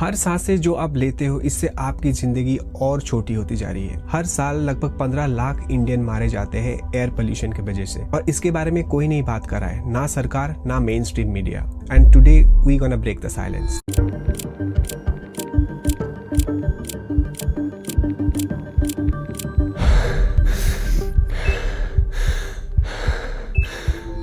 हर सांसें जो आप लेते हो इससे आपकी जिंदगी और छोटी होती जा रही है। हर साल लगभग 15 लाख इंडियन मारे जाते हैं एयर पोल्यूशन की वजह से, और इसके बारे में कोई नहीं बात कर रहा है, ना सरकार ना mainstream media. And today we gonna break the silence.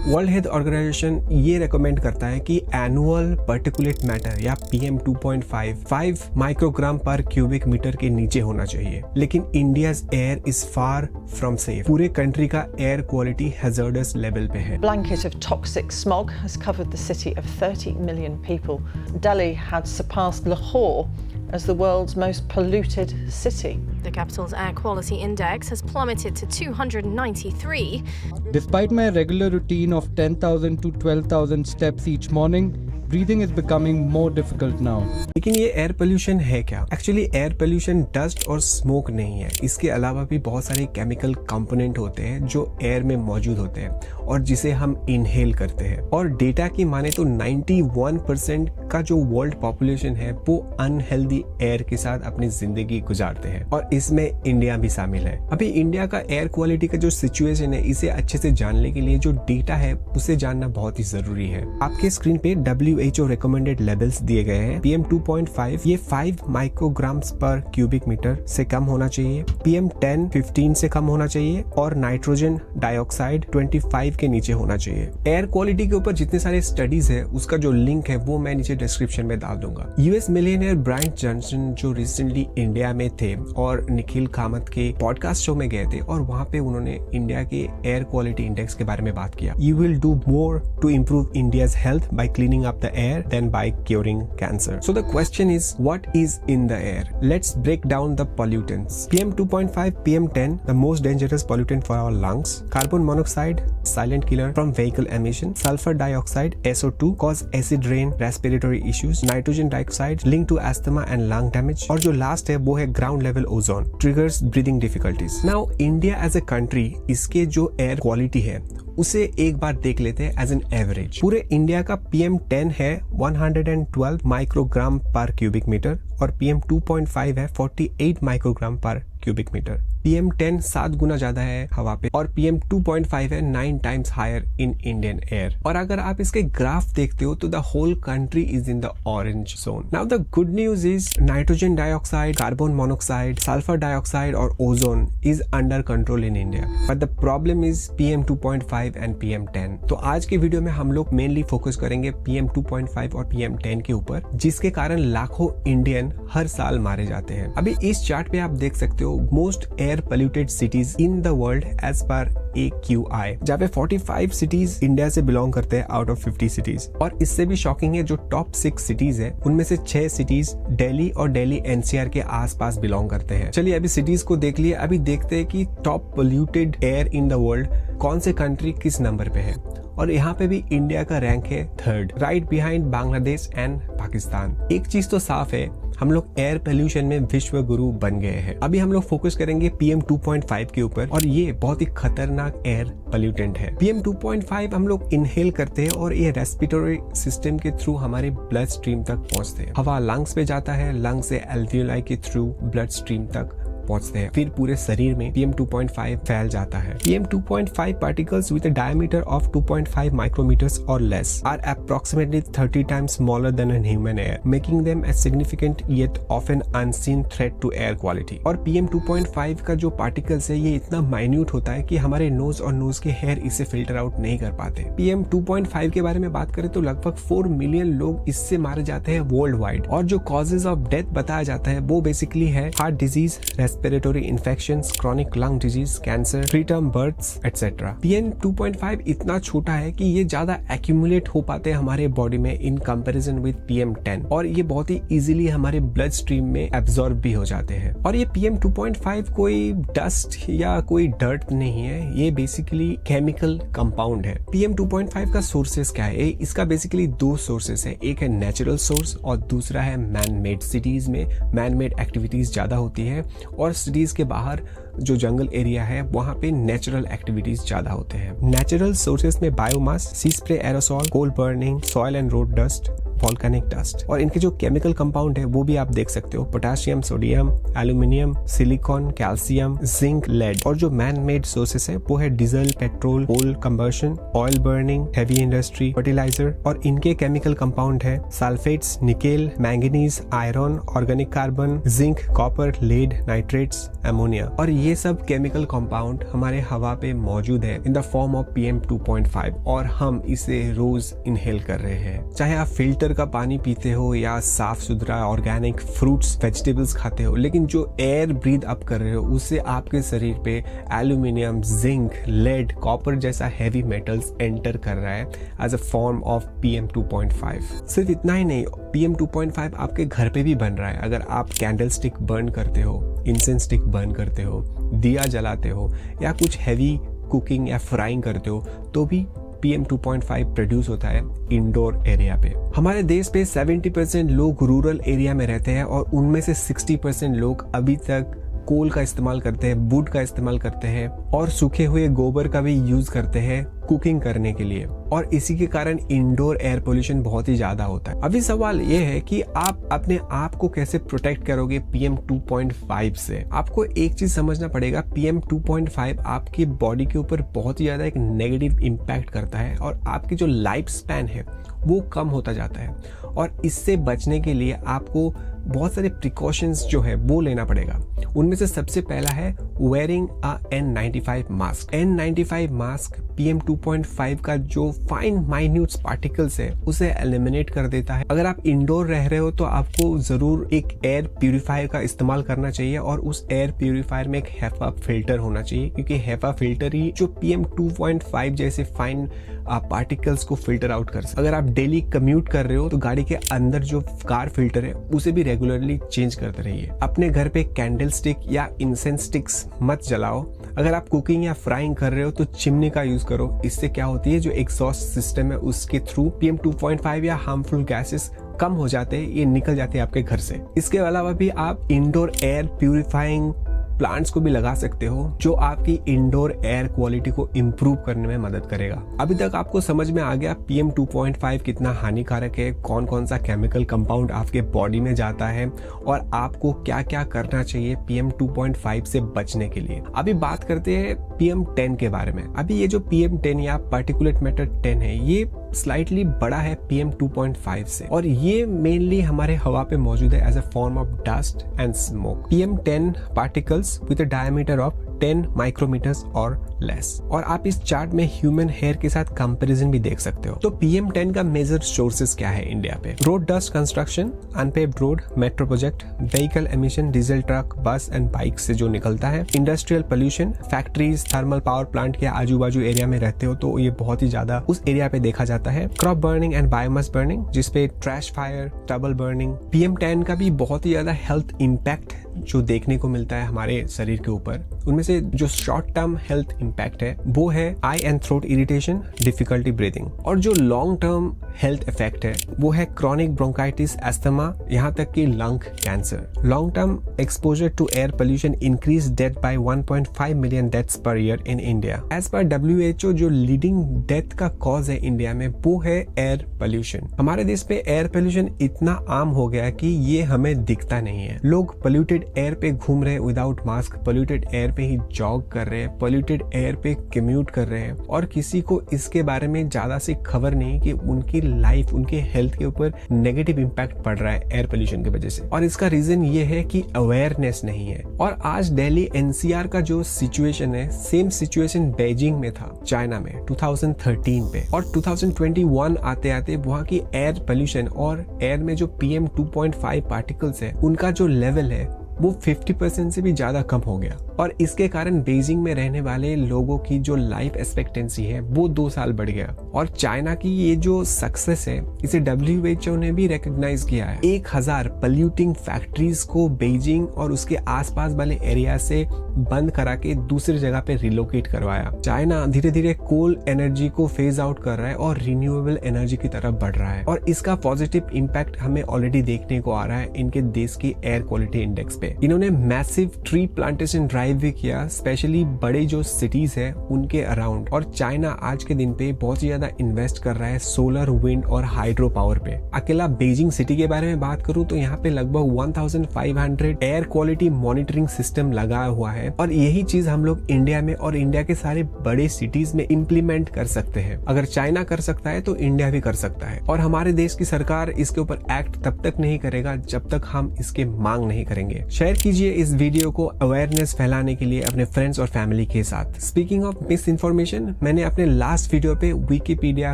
World health organization ये रेकमेंड करता है कि एनुअल पार्टिकुलेट मैटर या PM 2.5 5 microgram per cubic metre के नीचे होना चाहिए, लेकिन India's air is far from safe. पूरे कंट्री का एयर क्वालिटी हैजर्डस लेवल पे है। Blanket of toxic smog has covered the city of 30 million people. Delhi had surpassed Lahore as the world's most polluted city. The capital's air quality index has plummeted to 293. Despite my regular routine of 10,000 to 12,000 steps each morning, breathing is becoming more difficult now. लेकिन ये air pollution है क्या? Actually air pollution dust और smoke नहीं है, इसके अलावा भी बहुत सारे केमिकल कंपोनेंट होते हैं जो एयर में मौजूद होते हैं और जिसे हम इनहेल करते हैं। और डेटा की माने तो 91% का जो वर्ल्ड पॉपुलेशन है वो अनहेल्दी एयर के साथ अपनी जिंदगी गुजारते हैं, और इसमें इंडिया भी शामिल है। अभी इंडिया का एयर क्वालिटी का जो सिचुएशन है, इसे अच्छे से जानने के लिए जो डेटा है उसे जानना बहुत ही जरूरी है। आपके स्क्रीन पे WHO रिकमेंडेड लेवल्स दिए गए हैं। PM 2.5 ये 5 माइक्रोग्राम्स पर क्यूबिक मीटर से कम होना चाहिए, PM 10 15 से कम होना चाहिए, और नाइट्रोजन डाइऑक्साइड 25 के नीचे होना चाहिए। एयर क्वालिटी के ऊपर जितने सारे स्टडीज है उसका जो लिंक है वो मैं नीचे डिस्क्रिप्शन में डाल दूंगा। US मिलियनियर ब्रायन जॉनसन जो रिसेंटली इंडिया में थे और निखिल कामत के पॉडकास्ट शो में गए थे, और वहां पे उन्होंने इंडिया के एयर क्वालिटी इंडेक्स के बारे में बात किया। You will do more to improve India's health by cleaning up the air than by curing cancer. So the question is, what is in the air? Let's break down the pollutants. PM 2.5, PM 10, the most dangerous pollutant for our lungs. Carbon monoxide, silent killer from vehicle emission. Sulfur dioxide, SO2, cause acid rain, respiratory issues. Nitrogen dioxide, linked to asthma and lung damage. और जो last है वो है ground level ozone, triggers breathing difficulties. Now India as a country, इसके जो air quality है उसे एक बार देख लेते हैं एज एन एवरेज। पूरे इंडिया का PM 10 है 112 माइक्रोग्राम पर क्यूबिक मीटर, और PM 2.5 है 48 microgram per cubic metre. PM 10 7 गुना ज्यादा है हवा पे, और PM 2.5 है 9 times higher in Indian air. और अगर आप इसके ग्राफ देखते हो तो the whole country is in the orange zone. Now the good news is nitrogen dioxide, carbon monoxide, sulphur dioxide और ozone is under control in India, but the problem is PM 2.5 and PM 10। तो आज के video में हम लोग mainly focus करेंगे PM 2.5 और PM 10 के ऊपर, जिसके कारण लाखों इंडियन हर साल मारे जाते हैं। अभी इस चार्ट पे आप देख सकते हो most air polluted cities in the world as per AQI, जहाँ पे 45 सिटीज इंडिया से बिलोंग करते हैं आउट ऑफ 50 सिटीज। और इससे भी शॉकिंग है, जो टॉप 6 सिटीज है उनमें से 6 सिटीज दिल्ली और दिल्ली NCR के आसपास बिलोंग करते हैं। चलिए अभी सिटीज को देख लिए, अभी देखते हैं कि top polluted air in the world कौन से कंट्री किस नंबर पे है। और यहाँ पे भी इंडिया का रैंक है 3rd, right behind Bangladesh and Pakistan. एक चीज तो साफ है, हम लोग एयर पोल्यूशन में विश्व गुरु बन गए हैं। अभी हम लोग फोकस करेंगे PM 2.5 के ऊपर, और ये बहुत ही खतरनाक एयर पोल्यूटेंट है। PM 2.5 हम लोग इनहेल करते हैं और ये रेस्पिरेटरी सिस्टम के थ्रू हमारे ब्लड स्ट्रीम तक पहुंचते हैं। हवा लंग्स पे जाता है, लंग से एल्वियोलाई के थ्रू ब्लड स्ट्रीम तक पहुंचते हैं, फिर पूरे शरीर में PM 2.5 फैल जाता है। PM 2.5 particles with a diameter of 2.5 micrometers or less are approximately 30 times smaller than a human hair, making them a significant yet often unseen threat to air quality. और PM 2.5 का जो particles है ये इतना minute होता है कि हमारे नोज और नोज के हेयर इसे फिल्टर आउट नहीं कर पाते। PM 2.5 के बारे में बात करें तो लगभग 4 मिलियन लोग इससे मारे जाते हैं वर्ल्ड वाइड, और जो कॉजेज ऑफ डेथ बताया जाता है वो बेसिकली है heart disease, respiratory infections, chronic lung disease, cancer, preterm births etcetera. PM 2.5 इतना छोटा है कि ये ज्यादा एक्यूमुलेट हो पाते हैं हमारे बॉडी में इन कंपैरिजन विद PM 10, और ये बहुत ही इजीली हमारे ब्लड स्ट्रीम में एब्जॉर्ब भी हो जाते हैं। और ये PM 2.5 कोई डस्ट या कोई डर्ट नहीं है, ये बेसिकली केमिकल कंपाउंड है। PM 2.5 का सोर्सेस क्या है? इसका बेसिकली 2 सोर्सेस है, एक है नेचुरल सोर्स और दूसरा है मैन मेड। सिटीज में मैन मेड एक्टिविटीज ज्यादा होती है, और सिटीज के बाहर जो जंगल एरिया है वहाँ पे नेचुरल एक्टिविटीज ज्यादा होते हैं। नेचुरल सोर्सेस में biomass, sea spray aerosol, coal burning, soil and road dust, volcanic dust. और इनके जो केमिकल कंपाउंड है वो भी आप देख सकते हो, potassium, sodium, aluminium, silicon, calcium, zinc, lead. और जो मैन मेड सोर्सेस है वो है diesel, petrol, coal combustion, oil burning, heavy industry, fertiliser. और इनके केमिकल कंपाउंड है sulphates, nickel, manganese, iron, organic carbon, zinc, copper, lead, nitrates, ammonia. और ये सब केमिकल कंपाउंड हमारे हवा पे मौजूद है in the form of PM 2.5 और हम इसे रोज इनहेल कर रहे हैं। चाहे आप फिल्टर का पानी पीते हो या साफ सुथरा ऑर्गेनिक फ्रूट्स, वेजिटेबल्स खाते हो, लेकिन जो एयर ब्रीथ अप कर रहे हो उससे आपके शरीर पे एल्यूमिनियम, जिंक, लेड, कॉपर जैसा हैवी मेटल्स एंटर कर रहा है as a form of PM 2.5। सिर्फ इतना ही नहीं, PM 2.5 आपके घर पे भी बन रहा है। अगर आप कैंडल स्टिक बर्न करते हो, इंसेंस स्टिक बर्न करते हो, दिया जलाते हो या कुछ हैवी कुकिंग या फ्राइंग करते हो तो भी PM 2.5 प्रोड्यूस होता है इंडोर एरिया पे। हमारे देश पे 70% लोग रूरल एरिया में रहते हैं और उनमें से 60% लोग अभी तक कोल का इस्तेमाल करते हैं, वुड का इस्तेमाल करते हैं और सूखे हुए गोबर का भी यूज करते हैं कुकिंग करने के लिए। और इसी के कारण इंडोर एयर पोल्यूशन बहुत ही ज्यादा होता है। अभी सवाल ये है कि आप अपने आप को कैसे प्रोटेक्ट करोगे PM 2.5 से। आपको एक चीज समझना पड़ेगा, PM 2.5 आपकी बॉडी के ऊपर बहुत ही ज्यादा एक नेगेटिव इम्पैक्ट करता है और आपकी जो लाइफ स्पैन है वो कम होता जाता है। और इससे बचने के लिए आपको बहुत सारे प्रिकॉशंस जो है वो लेना पड़ेगा। उनमें से सबसे पहला है wearing a N95 mask. N95 mask PM 2.5 का जो फाइन माइन्यूट पार्टिकल्स है उसे एलिमिनेट कर देता है। अगर आप इंडोर रह रहे हो तो आपको जरूर एक एयर प्यूरिफायर का इस्तेमाल करना चाहिए और उस एयर प्यूरिफायर में एक HEPA फिल्टर होना चाहिए, क्योंकि HEPA फिल्टर ही जो PM 2.5 जैसे फाइन पार्टिकल्स को फिल्टर आउट कर सकते। अगर आप डेली कम्यूट कर रहे हो तो गाड़ी के अंदर जो कार फिल्टर है उसे भी रेगुलरली चेंज करते रहिए। अपने घर पे कैंडल स्टिक या इंसेंस स्टिक्स मत जलाओ। अगर आप कुकिंग या फ्राइंग कर रहे हो तो चिमनी का यूज करो। इससे क्या होती है, जो एग्जॉस्ट सिस्टम है उसके थ्रू PM 2.5 या हार्मफुल गैसेस कम हो जाते हैं, ये निकल जाते हैं आपके घर से। इसके अलावा भी आप इंडोर एयर प्यूरिफाइंग प्लांट्स को भी लगा सकते हो जो आपकी इंडोर एयर क्वालिटी को इम्प्रूव करने में मदद करेगा। अभी तक आपको समझ में आ गया PM 2.5 कितना हानिकारक है, कौन कौन सा केमिकल कंपाउंड आपके बॉडी में जाता है और आपको क्या क्या करना चाहिए PM 2.5 से बचने के लिए। अभी बात करते हैं PM 10 के बारे में। अभी ये जो PM 10 या पार्टिकुलेट मैटर 10 है ये स्लाइटली बड़ा है PM 2.5 से और ये मेनली हमारे हवा पे मौजूद है as a form of dust and smoke. PM 10 particles with a diameter of 10 micrometers or less। और आप इस चार्ट में ह्यूमन हेयर के साथ कंपैरिजन भी देख सकते हो। तो PM 10 का मेजर सोर्सेस क्या है इंडिया पे? Road dust construction, unpaved road, metro project, vehicle emission, diesel truck, बस एंड बाइक से जो निकलता है, industrial pollution, factories, thermal power plant के आजू बाजू एरिया में रहते हो तो ये बहुत ही ज्यादा उस एरिया पे देखा जाता है। Crop burning and biomass burning, जिसपे trash fire, trouble burning. PM 10 का भी बहुत ही ज्यादा हेल्थ इम्पैक्ट जो देखने को मिलता है हमारे शरीर के ऊपर, उनमें से जो शॉर्ट टर्म हेल्थ इम्पैक्ट है वो है eye and throat irritation, difficulty breathing. और जो लॉन्ग टर्म हेल्थ इफेक्ट है वो है क्रॉनिक ब्रोंकाइटिस, अस्थमा, यहाँ तक कि lung cancer. Long term exposure to air pollution increase death by 1.5 million deaths per year in India. As per WHO जो leading death का कॉज है इंडिया में वो है एयर पोल्यूशन। हमारे देश पे एयर पोल्यूशन इतना आम हो गया कि ये हमें दिखता नहीं है। लोग पोल्यूटेड एयर पे घूम रहे हैं विदाउट मास्क, पोल्यूटेड एयर पे ही जॉग कर रहे हैं, पोल्यूटेड एयर पे कम्यूट कर रहे हैं और किसी को इसके बारे में ज्यादा से खबर नहीं कि उनकी लाइफ, उनके हेल्थ के ऊपर नेगेटिव इम्पैक्ट पड़ रहा है एयर पोल्यूशन की वजह से। और इसका रीजन ये है कि अवेयरनेस नहीं है। और आज दिल्ली NCR का जो सिचुएशन है, सेम सिचुएशन बीजिंग में था, चाइना में 2013 पे। और 2021 आते आते वहाँ की एयर पोल्यूशन और एयर में जो PM 2.5 पार्टिकल्स है उनका जो लेवल है वो 50% से भी ज्यादा कम हो गया। और इसके कारण बीजिंग में रहने वाले लोगों की जो लाइफ एक्सपेक्टेंसी है वो 2 साल बढ़ गया। और चाइना की ये जो सक्सेस है इसे WHO ने भी रिकॉग्नाइज किया है। 1000 पोल्यूटिंग फैक्ट्रीज को बीजिंग और उसके आसपास वाले एरिया से बंद करा के दूसरी जगह पे रिलोकेट करवाया। चाइना धीरे धीरे कोल एनर्जी को फेज आउट कर रहा है और रिन्यूएबल एनर्जी की तरफ बढ़ रहा है और इसका पॉजिटिव इम्पैक्ट हमें ऑलरेडी देखने को आ रहा है इनके देश की एयर क्वालिटी इंडेक्स पे। इन्होंने massive tree plantation drive live भी किया, स्पेशली बड़े जो सिटीज है उनके अराउंड। और चाइना आज के दिन पे बहुत ही ज्यादा इन्वेस्ट कर रहा है सोलर, विंड और हाइड्रो पावर पे। अकेला बीजिंग सिटी के बारे में बात करूं तो यहाँ पे लगभग 1500 एयर क्वालिटी मॉनिटरिंग सिस्टम लगा हुआ है, और यही चीज हम लोग इंडिया में और इंडिया के सारे बड़े सिटीज में इम्प्लीमेंट कर सकते हैं। अगर चाइना कर सकता है तो इंडिया भी कर सकता है, और हमारे देश की सरकार इसके ऊपर एक्ट तब तक नहीं करेगा जब तक हम इसके मांग नहीं करेंगे। शेयर कीजिए इस वीडियो को अवेयरनेस फैलाने के लिए अपने फ्रेंड्स और फैमिली के साथ। स्पीकिंग ऑफ मिस इन्फॉर्मेशन, मैंने अपने लास्ट वीडियो पे विकिपीडिया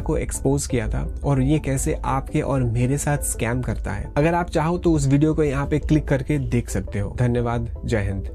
को एक्सपोज किया था और ये कैसे आपके और मेरे साथ स्कैम करता है। अगर आप चाहो तो उस वीडियो को यहाँ पे क्लिक करके देख सकते हो। धन्यवाद। जय हिंद।